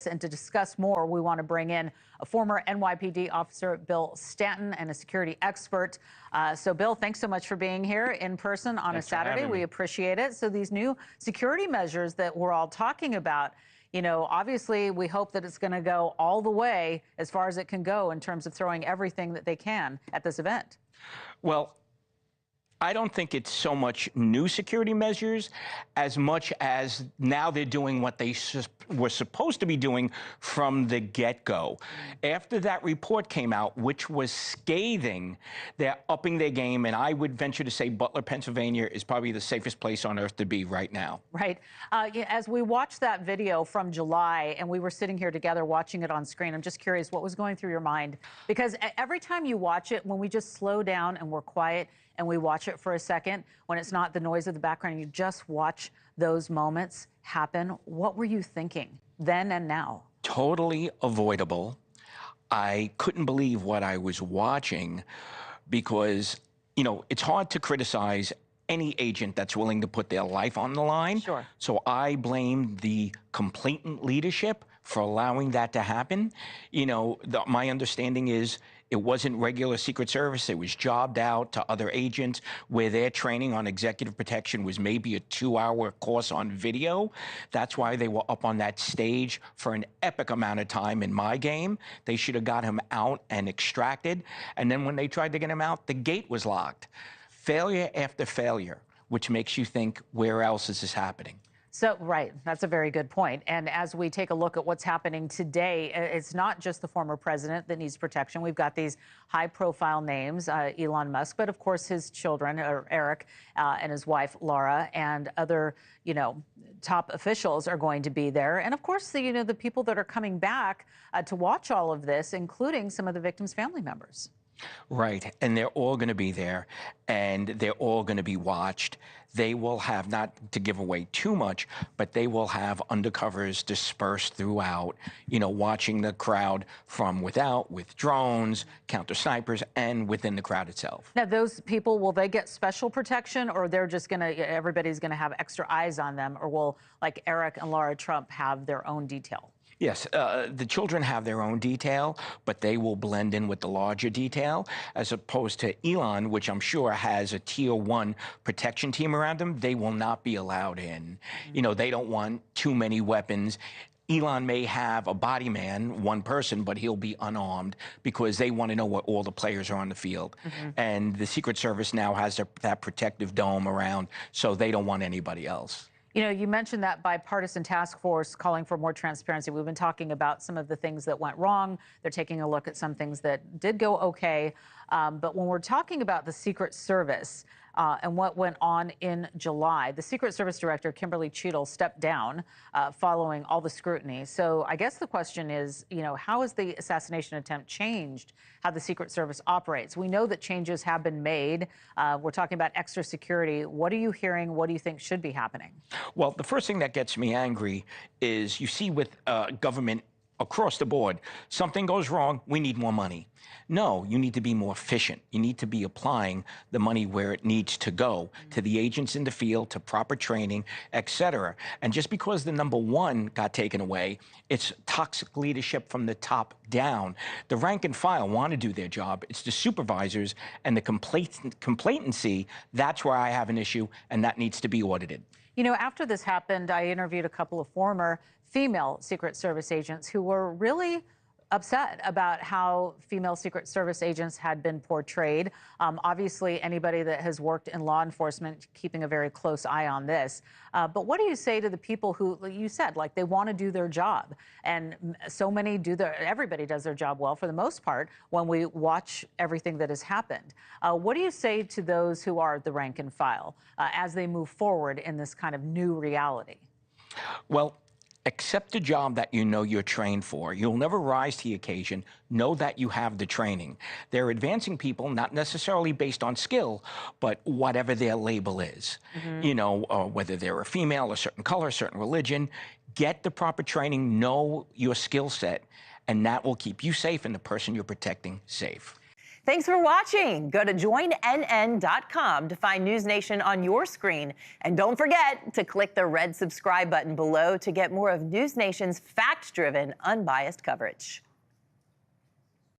And to discuss more, we want to bring in a former NYPD officer, Bill Stanton, and a security expert. So, Bill, thanks so much for being here in person on a Saturday. We appreciate it. So these new security measures that we're all talking about, you know, obviously we hope that it's going to go all the way as far as it can go in terms of throwing everything that they can at this event. Well, I don't think it's so much new security measures as much as now they're doing what they were supposed to be doing from the get-go. After that report came out, which was scathing, they're upping their game, and I would venture to say Butler, Pennsylvania is probably the safest place on earth to be right now. Right. As we watched that video from July and we were sitting here together watching it on screen, I'm just curious what was going through your mind? Because every time you watch it, when we just slow down and we're quiet, and we watch it for a second, when it's not the noise of the background, you just watch those moments happen. What were you thinking then and now? Totally avoidable. I couldn't believe what I was watching because, you know, it's hard to criticize any agent that's willing to put their life on the line. Sure. So I blame the complainant leadership for allowing that to happen. You know, my understanding is it wasn't regular Secret Service. It was jobbed out to other agents where their training on executive protection was maybe a 2-hour course on video. That's why they were up on that stage for an epic amount of time in my game. They should have got him out and extracted. And then when they tried to get him out, the gate was locked. Failure after failure, which makes you think, where else is this happening? So, right, that's a very good point. And as we take a look at what's happening today, it's not just the former president that needs protection. We've got these high-profile names, Elon Musk, but of course his children, Eric and his wife, Laura, and other, you know, top officials are going to be there. And of course, the people that are coming back to watch all of this, including some of the victims' family members. Right, and they're all going to be there, and they're all going to be watched. They will have, not to give away too much, but they will have undercovers dispersed throughout, you know, watching the crowd from without, with drones, counter snipers, and within the crowd itself. Now, those people, will they get special protection, or they're just going to, everybody's going to have extra eyes on them, or will, like Eric and Laura Trump, have their own detail? Yes, the children have their own detail, but they will blend in with the larger detail, as opposed to Elon, which I'm sure has a Tier 1 protection team around him. They will not be allowed in. You know, they don't want too many weapons. Elon may have a body man, one person, but he'll be unarmed because they want to know what all the players are on the field. And the Secret Service now has that protective dome around, so they don't want anybody else. You know, you mentioned that bipartisan task force calling for more transparency. We've been talking about some of the things that went wrong. They're taking a look at some things that did go okay. But when we're talking about the Secret Service and what went on in July, the Secret Service Director, Kimberly Cheadle, stepped down following all the scrutiny. So I guess the question is, you know, how has the assassination attempt changed how the Secret Service operates? We know that changes have been made. We're talking about extra security. What are you hearing? What do you think should be happening? Well, the first thing that gets me angry is you see with government across the board, something goes wrong, we need more money. No, you need to be more efficient. You need to be applying the money where it needs to go, to the agents in the field, to proper training, et cetera. And just because the number one got taken away, it's toxic leadership from the top down. The rank and file want to do their job. It's the supervisors and the complacency. That's where I have an issue, and that needs to be audited. You know, after this happened, I interviewed a couple of former female Secret Service agents who were really upset about how female Secret Service agents had been portrayed. Obviously, anybody that has worked in law enforcement keeping a very close eye on this. But what do you say to the people who, you said, like, they want to do their job? And so many everybody does their job well for the most part when we watch everything that has happened. What do you say to those who are the rank and file as they move forward in this kind of new reality? Well, accept the job that you know you're trained for. You'll never rise to the occasion. Know that you have the training. They're advancing people, not necessarily based on skill, but whatever their label is. You know, whether they're a female, a certain color, a certain religion. Get the proper training, know your skill set, and that will keep you safe and the person you're protecting safe. Thanks for watching. Go to joinnn.com to find News Nation on your screen. And don't forget to click the red subscribe button below to get more of News Nation's fact-driven, unbiased coverage.